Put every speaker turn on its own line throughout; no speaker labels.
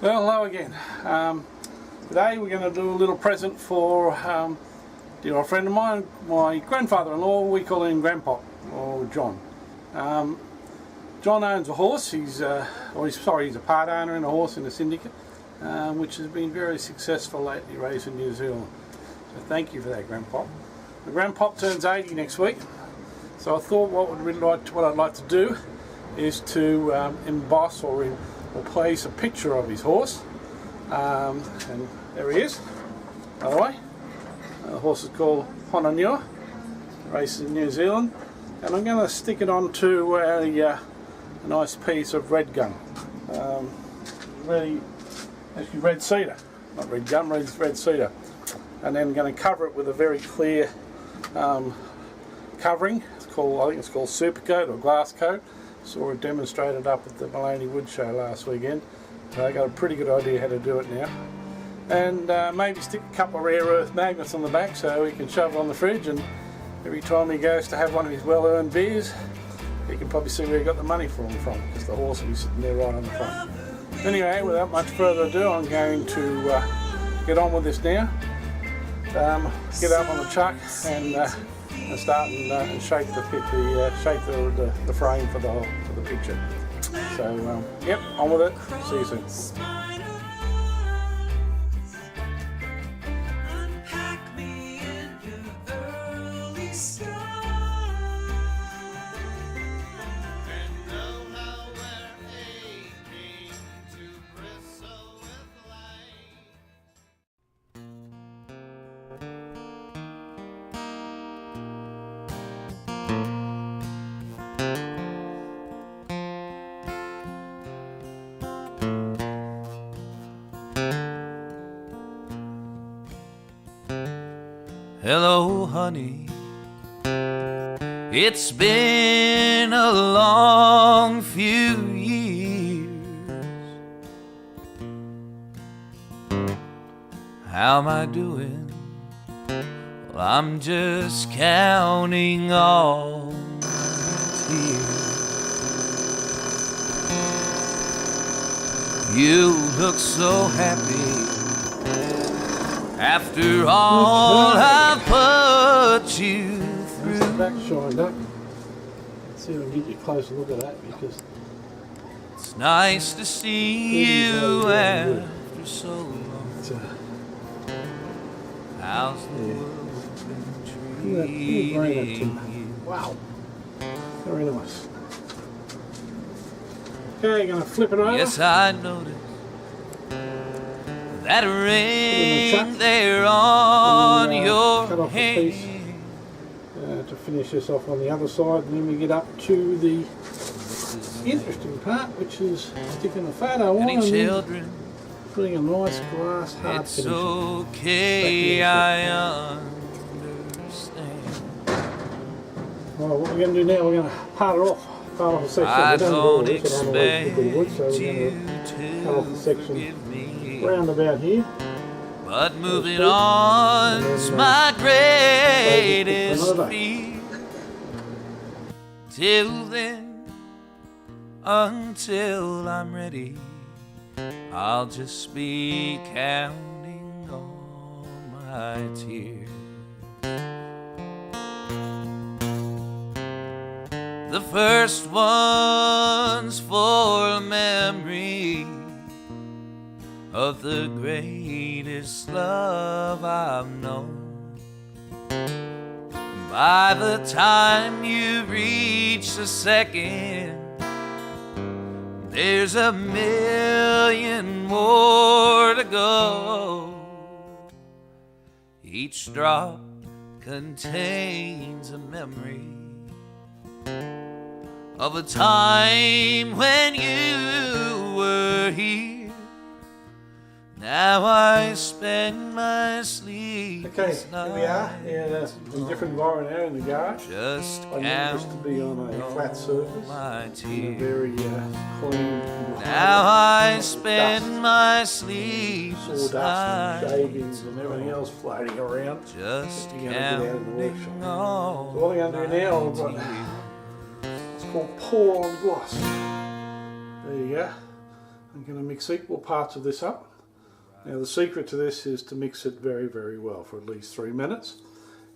Well, hello again. Today we're going to do a little present for a dear old friend of mine, my grandfather-in-law. We call him Grandpop, or John. John owns a horse. He's a part owner in a horse in a syndicate, which has been very successful lately, raised in New Zealand. So thank you for that, Grandpop. The Grandpop turns 80 next week, so I thought what I'd like to do is to emboss or place a picture of his horse, and there he is, by the way. The horse is called Hononua, races in New Zealand, and I'm going to stick it onto a nice piece of red gum, actually red cedar, not red gum, red cedar, and then I'm going to cover it with a very clear covering. I think it's called super coat or glass coat. Saw it demonstrated up at the Maloney Wood Show last weekend, so I got a pretty good idea how to do it now. And maybe stick a couple of rare earth magnets on the back so he can shove it on the fridge, and every time he goes to have one of his well-earned beers, he can probably see where he got the money from, because the horse will be sitting there right on the front. Anyway, without much further ado, I'm going to get on with this now. Get up on the chuck and start and shape the frame for the picture. So yep, on with it. See you soon.
Hello, honey. It's been a long few years. How am I doing? Well, I'm just counting all my tears. You look so happy after all I've put you through.
The back shined up. Let's see if we can get you a closer look at that, because
it's nice to see you after so long. How's the world been treating you?
Wow, very nice. Okay, gonna flip it over.
Yes, I noticed that ring there on your hand.
To finish this off on the other side, and then we get up to the interesting part, which is sticking the photo on and putting a nice glass hard
it's
finish.
Okay, I understand.
Well, what we're going to do now, we're going to part it off. Part off the section.
I don't
expect
you
cut off the section
forgive me,
round about here.
but moving on's my greatest fear. Till then, until I'm ready, I'll just be counting all my tears. The first one's for a memory of the greatest love I've known. By the time you reach the second, there's a million more to go. Each drop contains a memory of a time when you were here. Now I spend my sleep.
Okay, here we are in a different environment now in the garage.
Just
I need this to be on a flat surface, in a very clean.
Now I spend my sleep
sawdust and shavings and everything else floating around.
Just
counting all. So what I'm going to do now, I've got, it's called pour on gloss. There you go. I'm going to mix equal parts of this up. Now the secret to this is to mix it very, very well for at least 3 minutes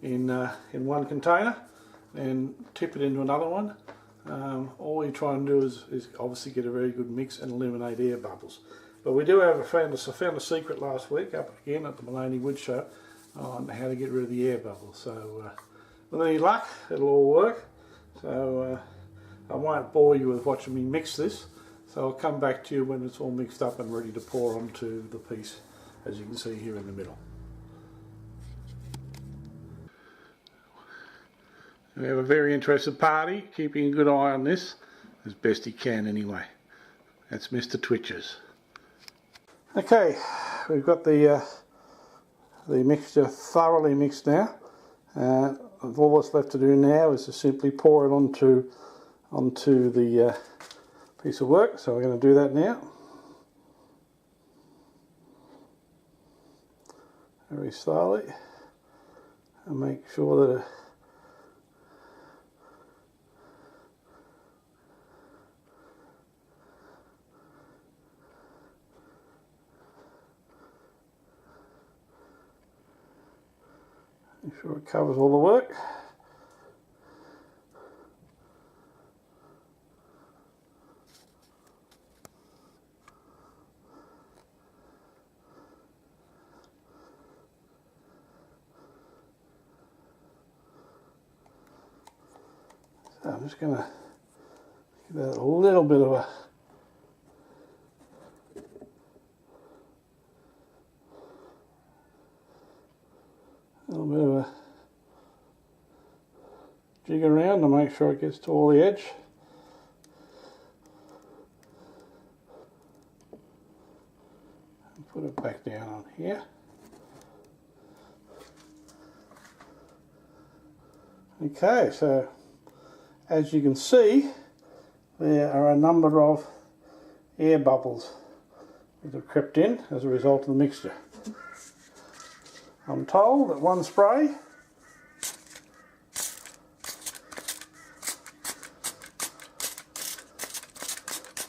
in one container and tip it into another one. All you try and do is obviously get a very good mix and eliminate air bubbles. But we do have I found a secret last week up again at the Maloney Wood Show on how to get rid of the air bubbles. So with any luck it'll all work. So I won't bore you with watching me mix this. So I'll come back to you when it's all mixed up and ready to pour onto the piece, as you can see here in the middle. We have a very interested party, keeping a good eye on this, as best he can anyway. That's Mr. Twitches. Okay, we've got the mixture thoroughly mixed now. All that's left to do now is to simply pour it onto the piece of work, so we're going to do that now. Very slowly, and make sure that make sure it covers all the work. So I'm just going to give that a little bit of a jig around to make sure it gets to all the edge. And put it back down on here. Okay, so as you can see, there are a number of air bubbles that have crept in as a result of the mixture. I'm told that one spray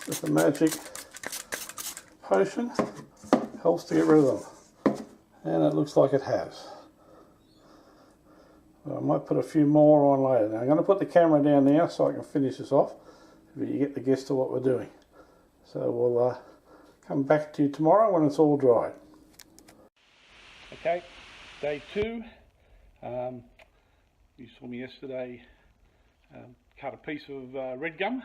with a magic potion helps to get rid of them, and it looks like it has. I might put a few more on later. Now I'm going to put the camera down now so I can finish this off, but you get the gist of what we're doing. So we'll come back to you tomorrow when it's all dried. Okay, day 2. You saw me yesterday cut a piece of red gum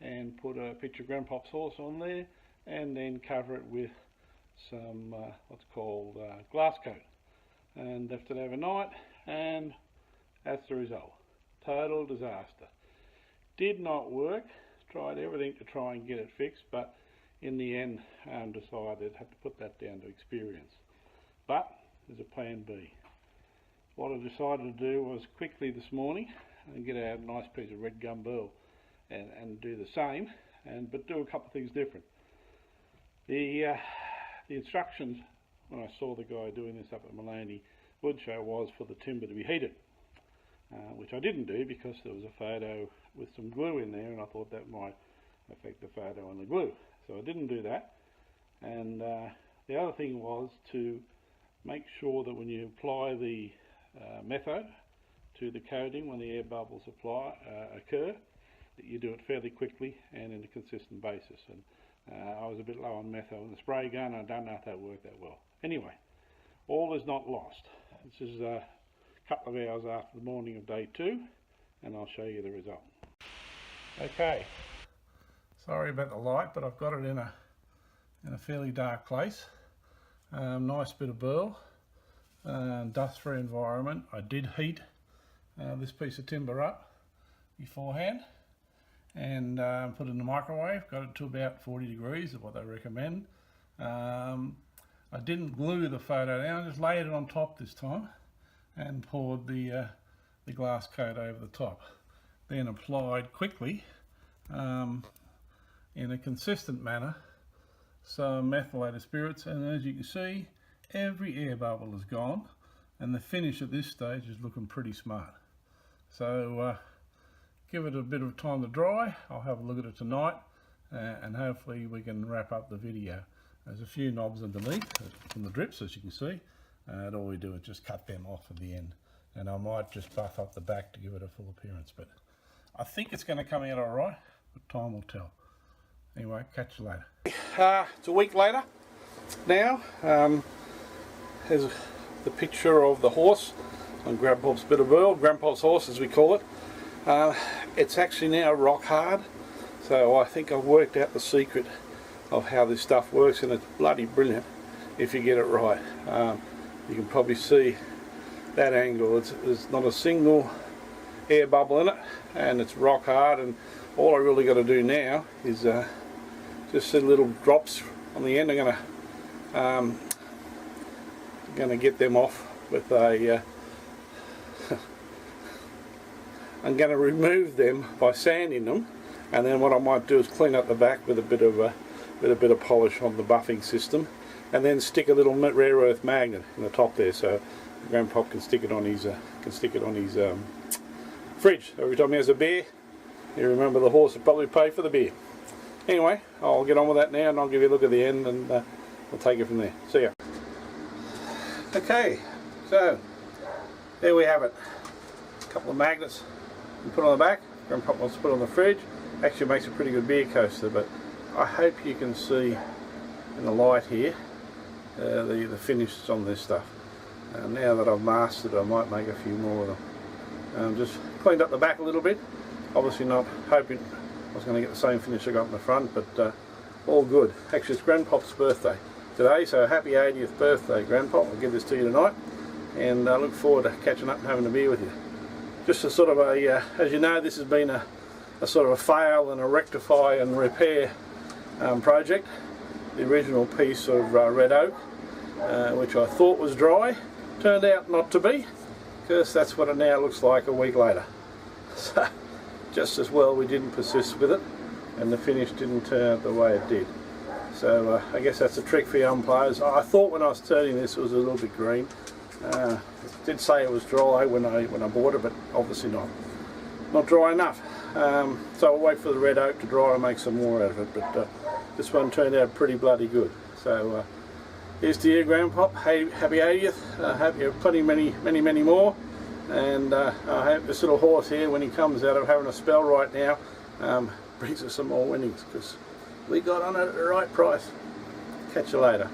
and put a picture of Grandpops Horse on there, and then cover it with some what's called glass coat, and left it overnight, and that's the result. Total disaster. Did not work. Tried everything to try and get it fixed, but in the end decided had to put that down to experience. But there's a plan B. What I decided to do was quickly this morning and get out a nice piece of red gum burl and do the same, but do a couple of things different. The instructions when I saw the guy doing this up at Maloney Wood Show was for the timber to be heated, which I didn't do because there was a photo with some glue in there, and I thought that might affect the photo and the glue, so I didn't do that. And the other thing was to make sure that when you apply the method to the coating, when the air bubbles occur, that you do it fairly quickly and in a consistent basis. And I was a bit low on metho in the spray gun. I don't know if that worked that well. Anyway, all is not lost. This is a couple of hours after the morning of day 2, and I'll show you the result. Okay, sorry about the light, but I've got it in a fairly dark place. Nice bit of burl, dust-free environment. I did heat this piece of timber up beforehand and put it in the microwave. Got it to about 40 degrees is what they recommend. I didn't glue the photo down, I just laid it on top this time and poured the glass coat over the top. Then applied quickly in a consistent manner some methylated spirits, and as you can see, every air bubble is gone and the finish at this stage is looking pretty smart. So give it a bit of time to dry. I'll have a look at it tonight and hopefully we can wrap up the video. There's a few knobs underneath from the drips, as you can see, and all we do is just cut them off at the end, and I might just buff up the back to give it a full appearance, but I think it's going to come out alright, but time will tell. Anyway, catch you later. It's a week later now. Here's the picture of the horse on Grandpops bit of world, Grandpops Horse as we call it. It's actually now rock hard, so I think I've worked out the secret of how this stuff works, and it's bloody brilliant if you get it right. You can probably see that angle. There's not a single air bubble in it, and it's rock hard, and all I really got to do now is just see little drops on the end. I'm gonna get them off with a I'm going to remove them by sanding them, and then what I might do is clean up the back with a bit of polish on the buffing system, and then stick a little rare earth magnet in the top there, so Grandpop can stick it on his fridge. Every time he has a beer, you remember the horse will probably pay for the beer. Anyway, I'll get on with that now, and I'll give you a look at the end, and we'll take it from there. See ya. Okay, so there we have it. A couple of magnets you put on the back. Grandpop wants to put on the fridge. Actually makes a pretty good beer coaster, but I hope you can see in the light here the finishes on this stuff. Now that I've mastered it, I might make a few more of them. Just cleaned up the back a little bit. Obviously not hoping I was going to get the same finish I got in the front, but all good. Actually, it's Grandpop's birthday today, so happy 80th birthday, Grandpop. I'll give this to you tonight, and I look forward to catching up and having a beer with you. Just a sort of a, as you know, this has been a sort of a fail and a rectify and repair project. The original piece of red oak, which I thought was dry, turned out not to be, because that's what it now looks like a week later. So just as well we didn't persist with it, and the finish didn't turn out the way it did. So I guess that's a trick for young players. I thought when I was turning this it was a little bit green. It did say it was dry when I bought it, but obviously not dry enough. So I'll wait for the red oak to dry and make some more out of it, but this one turned out pretty bloody good. So here's to you, Grandpop. Happy 80th. I hope you have plenty, many more, and I hope this little horse here, when he comes out of having a spell right now, brings us some more winnings, because we got on it at the right price. Catch you later.